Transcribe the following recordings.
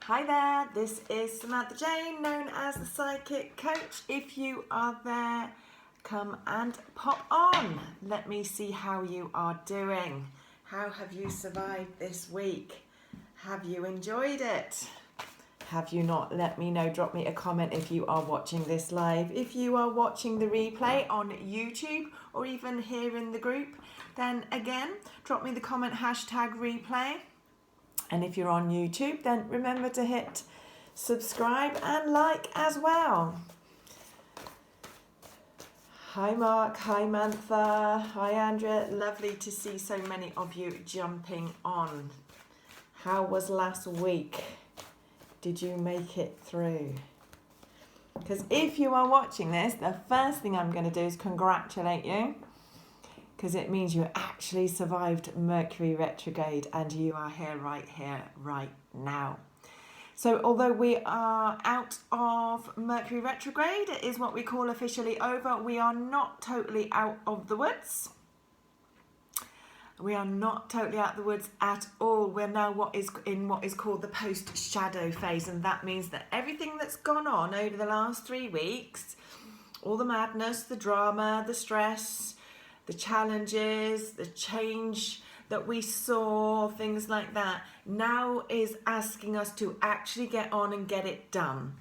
Hi there, this is Samantha Jane, known as the Psychic Coach. If you are there, come and pop on. Let me see how you are doing. How have you survived this week? Have you enjoyed it? Have you not? Let me know. Drop me a comment if you are watching this live. If you are watching the replay on YouTube or even here in the group, then again, drop me the comment #replay. And if you're on YouTube, then remember to hit subscribe and like as well. Hi Mark, hi Mantha, hi Andrea. Lovely to see so many of you jumping on. How was last week? Did you make it through? Because if you are watching this, the first thing I'm going to do is congratulate you, because it means you actually survived Mercury retrograde and you are here, right now. So although we are out of Mercury retrograde, it is what we call officially over. We are not totally out of the woods. We are not totally out of the woods at all. We're now what is called the post-shadow phase, and that means that everything that's gone on over the last 3 weeks, all the madness, the drama, the stress, the challenges, the change that we saw, things like that, now is asking us to actually get on and get it done.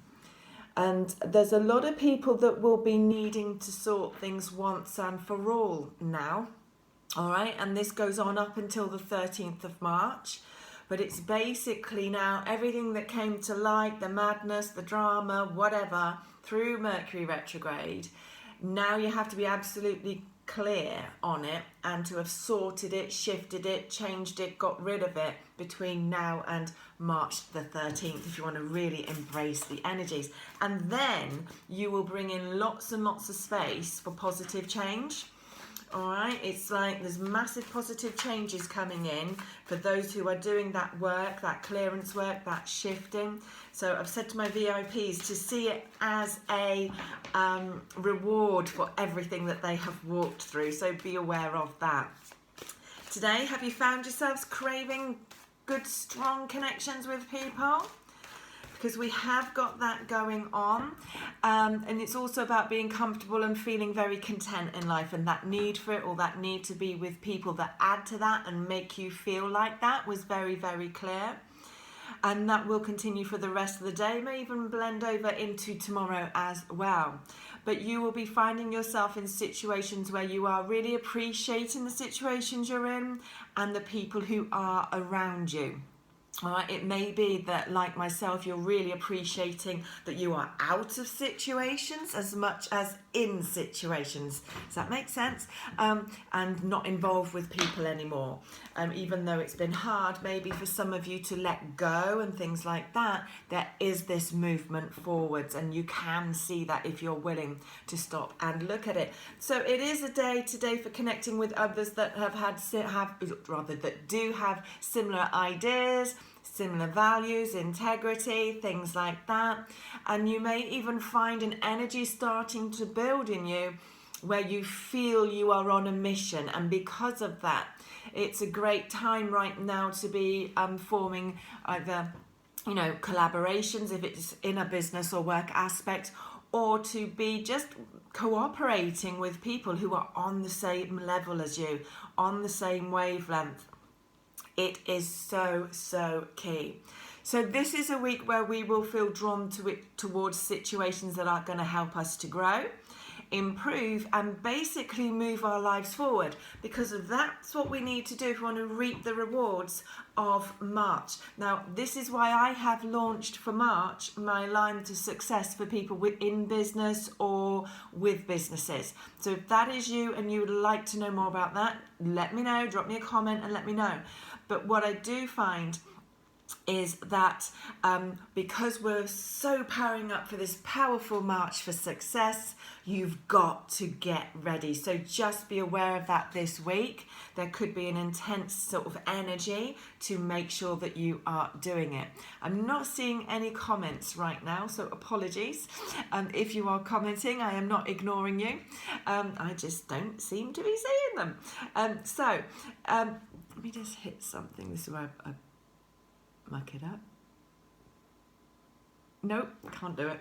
And there's a lot of people that will be needing to sort things once and for all now. All right, and this goes on up until the 13th of March. But it's basically now everything that came to light, the madness, the drama, whatever, through Mercury retrograde. Now you have to be absolutely clear on it and to have sorted it, shifted it, changed it, got rid of it between now and March the 13th if you want to really embrace the energies. And then you will bring in lots and lots of space for positive change. All right, it's like there's massive positive changes coming in for those who are doing that work, that clearance work, that shifting. So I've said to my VIPs to see it as a reward for everything that they have walked through. So be aware of that. Today, have you found yourselves craving good, strong connections with people? Because we have got that going on, and it's also about being comfortable and feeling very content in life, and that need for it, or that need to be with people that add to that and make you feel like that, was very, very clear. And that will continue for the rest of the day, may even blend over into tomorrow as well. But you will be finding yourself in situations where you are really appreciating the situations you're in and the people who are around you. All right, it may be that, like myself, you're really appreciating that you are out of situations as much as in situations. Does that make sense? And not involved with people anymore. Even though it's been hard, maybe for some of you to let go and things like that, there is this movement forwards, and you can see that if you're willing to stop and look at it. So it is a day today for connecting with others that that do have similar ideas, similar values, integrity, things like that. And you may even find an energy starting to build in you where you feel you are on a mission, and because of that, it's a great time right now to be forming either collaborations if it's in a business or work aspect, or to be just cooperating with people who are on the same level as you, on the same wavelength. It is so key. So this is a week where we will feel drawn towards situations that are going to help us to grow, improve, and basically move our lives forward, because that's what we need to do if we want to reap the rewards of March. Now, this is why I have launched for March my Line to Success for people in business or with businesses. So if that is you and you would like to know more about that, let me know, drop me a comment and let me know. But what I do find is that because we're so powering up for this powerful March for success, you've got to get ready. So just be aware of that this week. There could be an intense sort of energy to make sure that you are doing it. I'm not seeing any comments right now, so apologies. If you are commenting, I am not ignoring you. I just don't seem to be seeing them. Let me just hit something. This is where I muck it up. Nope, can't do it.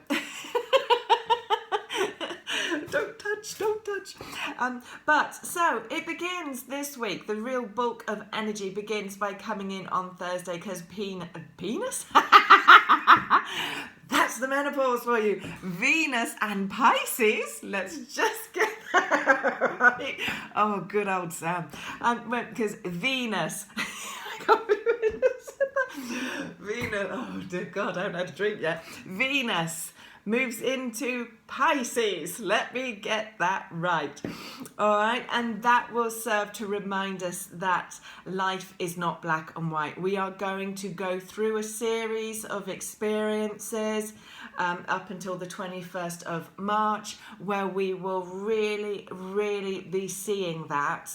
Don't touch. But so it begins this week. The real bulk of energy begins by coming in on Thursday because penis? That's the menopause for you. Venus and Pisces. Let's just get that right. Oh, good old Sam. Because Venus. I can't believe I said that. Venus. Oh, dear God, I haven't had a drink yet. Venus moves into Pisces. Let me get that right. All right, and that will serve to remind us that life is not black and white. We are going to go through a series of experiences up until the 21st of March, where we will really be seeing that.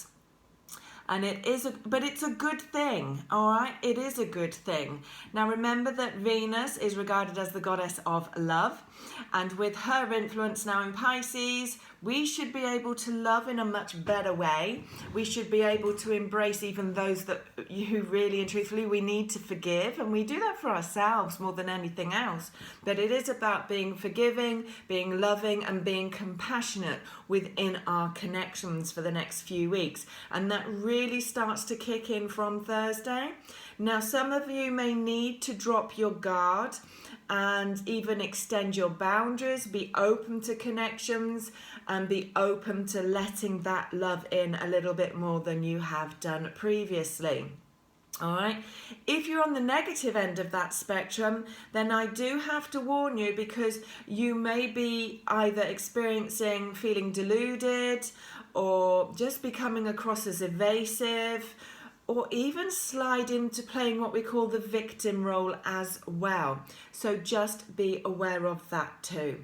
And it's a good thing, all right? It is a good thing. Now remember that Venus is regarded as the goddess of love, and with her influence now in Pisces, we should be able to love in a much better way. We should be able to embrace even those who really and truthfully we need to forgive, and we do that for ourselves more than anything else. But it is about being forgiving, being loving, and being compassionate within our connections for the next few weeks. And that really starts to kick in from Thursday. Now, some of you may need to drop your guard and even extend your boundaries, be open to connections, and be open to letting that love in a little bit more than you have done previously. All right. If you're on the negative end of that spectrum, then I do have to warn you, because you may be either experiencing feeling deluded, or just becoming across as evasive, or even slide into playing what we call the victim role as well. So just be aware of that too.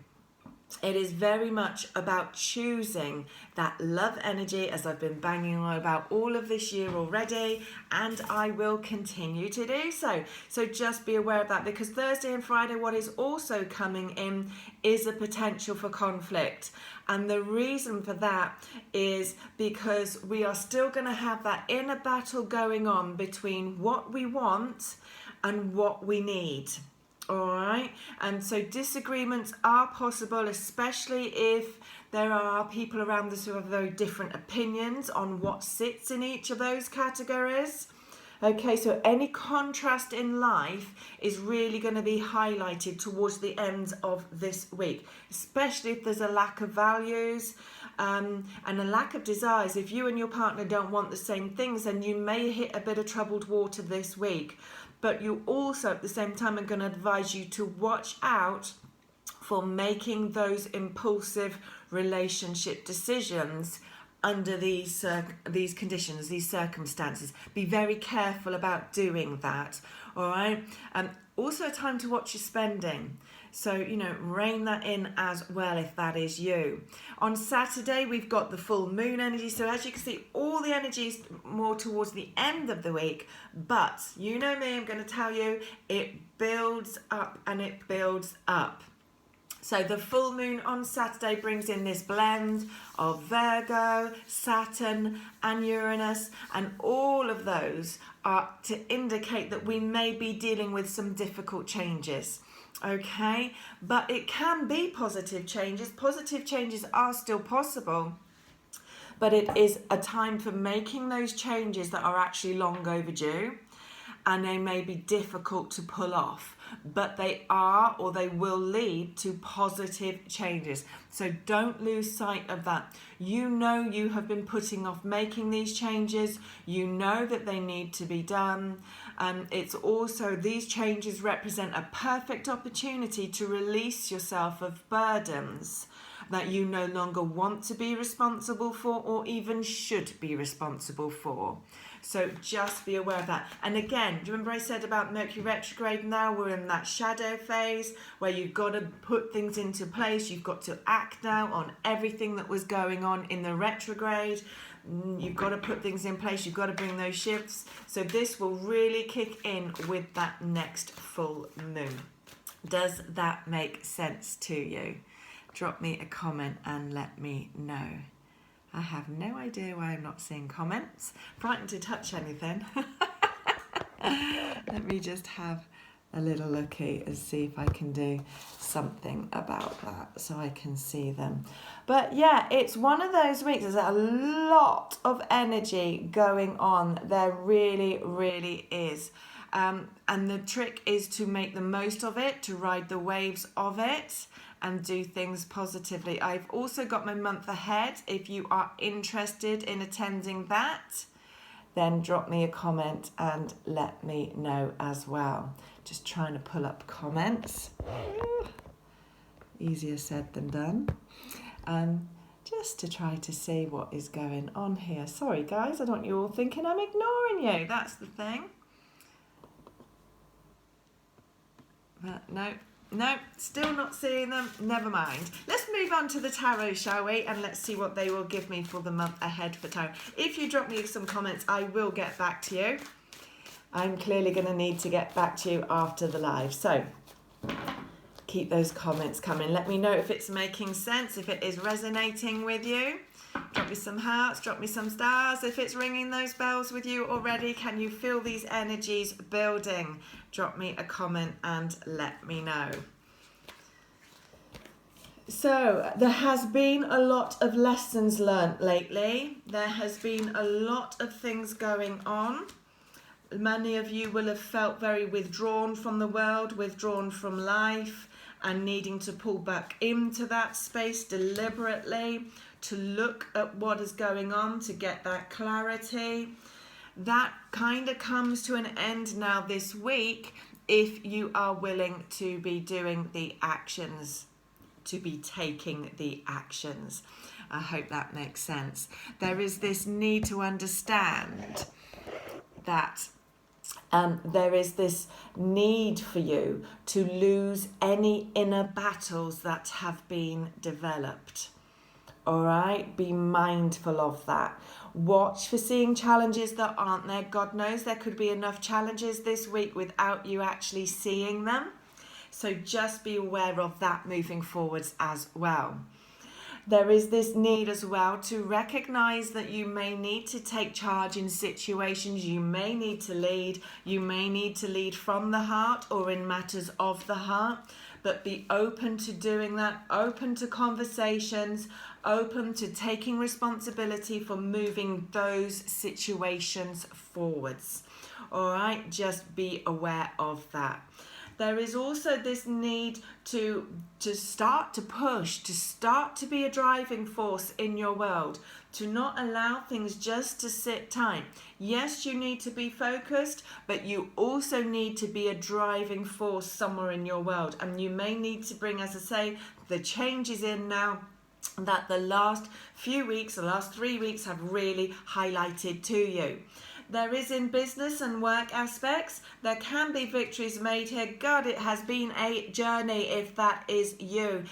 It is very much about choosing that love energy, as I've been banging on about all of this year already, and I will continue to do so. So just be aware of that, because Thursday and Friday, what is also coming in is a potential for conflict. And the reason for that is because we are still going to have that inner battle going on between what we want and what we need. All right, and so disagreements are possible, especially if there are people around us who have very different opinions on what sits in each of those categories. Okay, so any contrast in life is really going to be highlighted towards the end of this week, especially if there's a lack of values and a lack of desires. If you and your partner don't want the same things, then you may hit a bit of troubled water this week. But you also, at the same time, are going to advise you to watch out for making those impulsive relationship decisions under these conditions, these circumstances. Be very careful about doing that, all right? Also a time to watch your spending. So, rein that in as well if that is you. On Saturday, we've got the full moon energy. So as you can see, all the energy is more towards the end of the week. But you know me, I'm going to tell you, it builds up and it builds up. So the full moon on Saturday brings in this blend of Virgo, Saturn and Uranus, and all of those are to indicate that we may be dealing with some difficult changes. Okay, but it can be positive changes. Positive changes are still possible, but it is a time for making those changes that are actually long overdue, and they may be difficult to pull off, but they are, or they will lead to positive changes. So don't lose sight of that. You know you have been putting off making these changes. You know that they need to be done. It's also, these changes represent a perfect opportunity to release yourself of burdens that you no longer want to be responsible for, or even should be responsible for. So just be aware of that. And again, do you remember I said about Mercury retrograde? Now we're in that shadow phase where you've got to put things into place. You've got to act now on everything that was going on in the retrograde. You've got to put things in place. You've got to bring those shifts. So this will really kick in with that next full moon. Does that make sense to you? Drop me a comment and let me know. I have no idea why I'm not seeing comments. Frightened to touch anything. Let me just have a little looky and see if I can do something about that so I can see them. But yeah, it's one of those weeks. There's a lot of energy going on. There really, really is. And the trick is to make the most of it, to ride the waves of it and do things positively. I've also got my month ahead. If you are interested in attending that, then drop me a comment and let me know as well. Just trying to pull up comments. Easier said than done. Just to try to see what is going on here. Sorry guys, I don't want you all thinking I'm ignoring you. That's the thing. But no, still not seeing them. Never mind. Let's move on to the tarot, shall we? And let's see what they will give me for the month ahead for tarot. If you drop me some comments, I will get back to you. I'm clearly going to need to get back to you after the live. So keep those comments coming. Let me know if it's making sense, if it is resonating with you. Drop me some hearts, drop me some stars. If it's ringing those bells with you already, can you feel these energies building? Drop me a comment and let me know. So there has been a lot of lessons learnt lately. There has been a lot of things going on. Many of you will have felt very withdrawn from the world, withdrawn from life, and needing to pull back into that space deliberately to look at what is going on, to get that clarity. That kind of comes to an end now this week if you are willing to be doing the actions, to be taking the actions. I hope that makes sense. There is this need to understand that there is this need for you to lose any inner battles that have been developed. All right, be mindful of that. Watch for seeing challenges that aren't there. God knows there could be enough challenges this week without you actually seeing them. So just be aware of that moving forwards as well. There is this need as well to recognize that you may need to take charge in situations. You may need to lead. You may need to lead from the heart or in matters of the heart. But be open to doing that, open to conversations, open to taking responsibility for moving those situations forwards. All right, just be aware of that. There is also this need to start to push, to start to be a driving force in your world, to not allow things just to sit tight. Yes, you need to be focused, but you also need to be a driving force somewhere in your world. And you may need to bring, as I say, the changes in now that the last few weeks, the last 3 weeks have really highlighted to you. There is in business and work aspects, there can be victories made here. God, it has been a journey if that is you.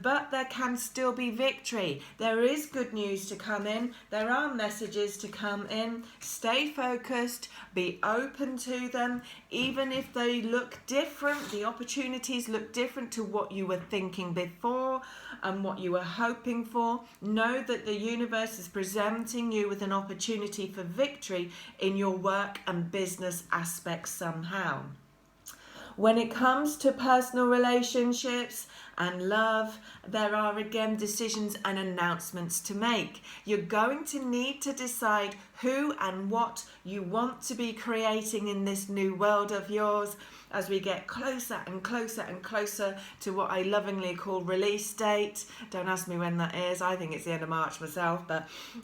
But there can still be victory. There is good news to come in. There are messages to come in. Stay focused. Be open to them. Even if they look different, the opportunities look different to what you were thinking before and what you were hoping for. Know that the universe is presenting you with an opportunity for victory in your work and business aspects somehow. When it comes to personal relationships and love, there are again decisions and announcements to make. You're going to need to decide who and what you want to be creating in this new world of yours as we get closer and closer and closer to what I lovingly call release date. Don't ask me when that is. I think it's the end of March myself.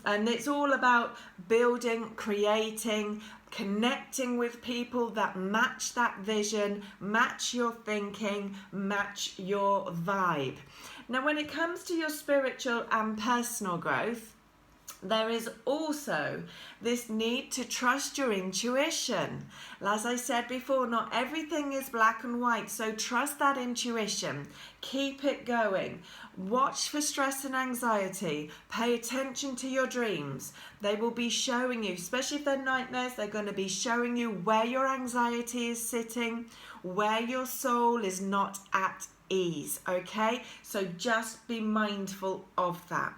And it's all about building, creating, connecting with people that match that vision, match your thinking, match your vibe. Now, when it comes to your spiritual and personal growth, there is also this need to trust your intuition. As I said before, not everything is black and white, so trust that intuition. Keep it going. Watch for stress and anxiety. Pay attention to your dreams. They will be showing you, especially if they're nightmares, they're going to be showing you where your anxiety is sitting, where your soul is not at ease, okay? So just be mindful of that.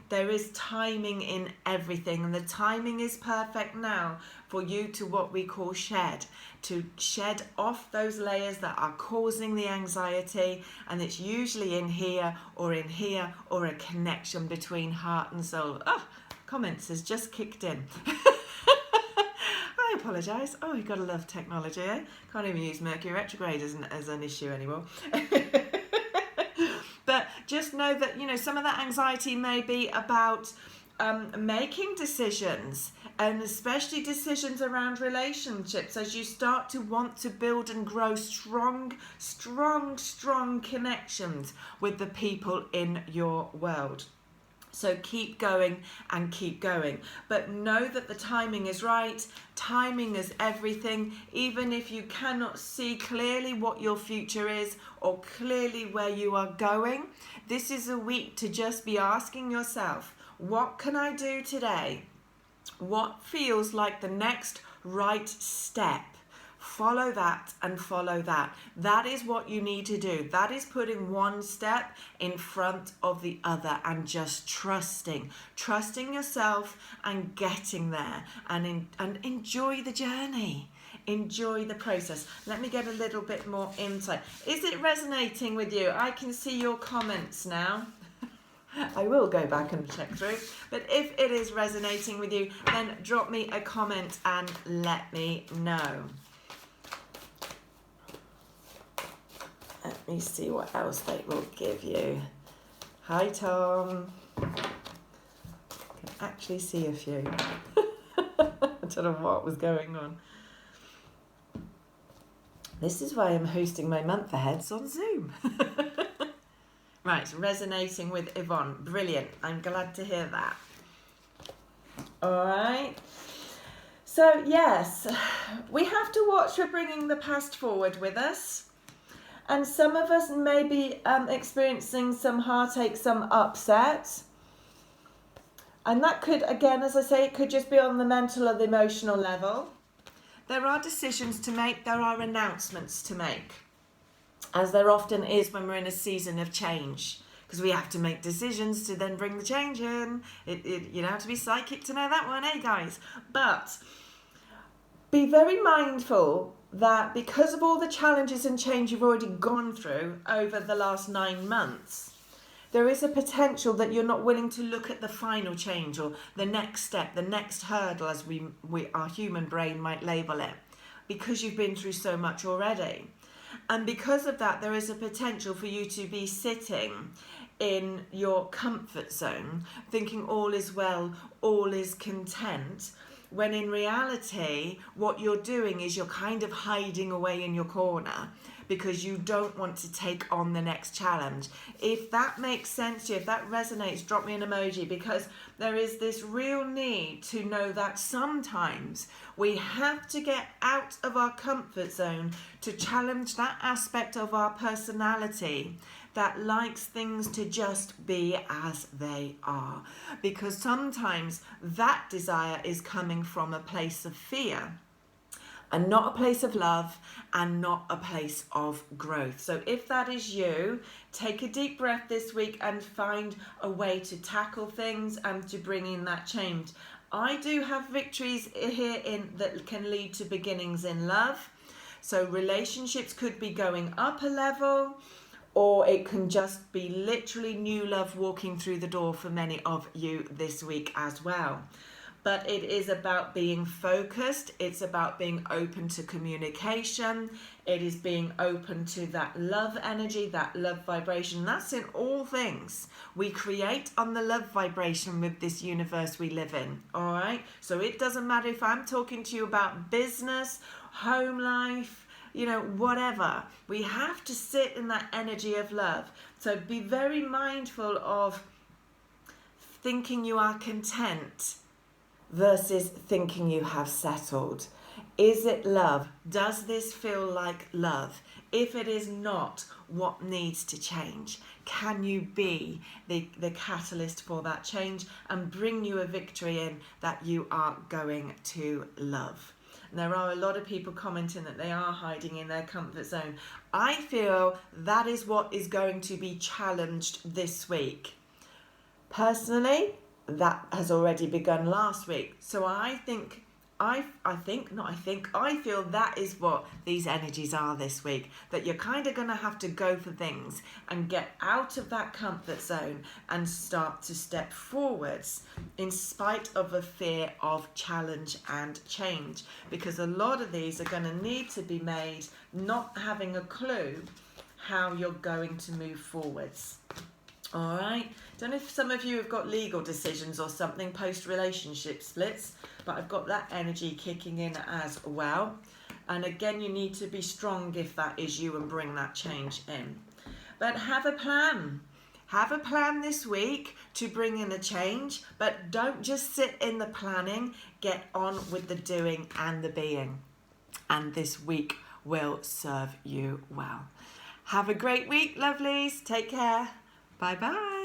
There is timing in everything, and the timing is perfect now for you to what we call to shed off those layers that are causing the anxiety, and it's usually in here or a connection between heart and soul. Comments has just kicked in. I apologise. Oh, you've got to love technology, eh? Can't even use Mercury retrograde as an issue anymore. But just know that, some of that anxiety may be about making decisions, and especially decisions around relationships, as you start to want to build and grow strong connections with the people in your world. So keep going and keep going. But know that the timing is right. Timing is everything. Even if you cannot see clearly what your future is or clearly where you are going, this is a week to just be asking yourself, what can I do today? What feels like the next right step? Follow that and follow that. That is what you need to do. That is putting one step in front of the other and just trusting yourself and getting there, and enjoy the journey. Enjoy the process. Let me get a little bit more insight. Is it resonating with you? I can see your comments now. I will go back and check through. But if it is resonating with you, then drop me a comment and let me know. Let me see what else they will give you. Hi, Tom. I can actually see a few. I don't know what was going on. This is why I'm hosting my month aheads on Zoom. Right, resonating with Yvonne. Brilliant. I'm glad to hear that. All right. So, yes, we have to watch for bringing the past forward with us. And some of us may be experiencing some heartache, some upset. And that could, again, as I say, it could just be on the mental or the emotional level. There are decisions to make. There are announcements to make, as there often is when we're in a season of change, because we have to make decisions to then bring the change in. You don't have to be psychic to know that one, eh, guys? But be very mindful that because of all the challenges and change you've already gone through over the last 9 months, there is a potential that you're not willing to look at the final change or the next step, the next hurdle, as our human brain might label it, because you've been through so much already. And because of that, there is a potential for you to be sitting in your comfort zone, thinking all is well, all is content, when in reality, what you're doing is you're kind of hiding away in your corner because you don't want to take on the next challenge. If that makes sense to you, if that resonates, drop me an emoji, because there is this real need to know that sometimes we have to get out of our comfort zone to challenge that aspect of our personality that likes things to just be as they are. Because sometimes that desire is coming from a place of fear and not a place of love and not a place of growth. So if that is you, take a deep breath this week and find a way to tackle things and to bring in that change. I do have victories here that can lead to beginnings in love. So relationships could be going up a level, or it can just be literally new love walking through the door for many of you this week as well. But it is about being focused. It's about being open to communication. It is being open to that love energy, that love vibration. That's in all things. We create on the love vibration with this universe we live in, all right? So it doesn't matter if I'm talking to you about business, home life, whatever. We have to sit in that energy of love. So be very mindful of thinking you are content versus thinking you have settled. Is it love? Does this feel like love? If it is not, what needs to change? Can you be the catalyst for that change and bring you a victory in that you are going to love? And there are a lot of people commenting that they are hiding in their comfort zone. I feel that is what is going to be challenged this week. Personally, that has already begun last week. So I feel that is what these energies are this week. That you're kind of going to have to go for things and get out of that comfort zone and start to step forwards in spite of a fear of challenge and change. Because a lot of these are going to need to be made not having a clue how you're going to move forwards. All right. Don't know if some of you have got legal decisions or something post-relationship splits, but I've got that energy kicking in as well. And again, you need to be strong if that is you and bring that change in. But have a plan. Have a plan this week to bring in a change, but don't just sit in the planning. Get on with the doing and the being. And this week will serve you well. Have a great week, lovelies. Take care. Bye-bye.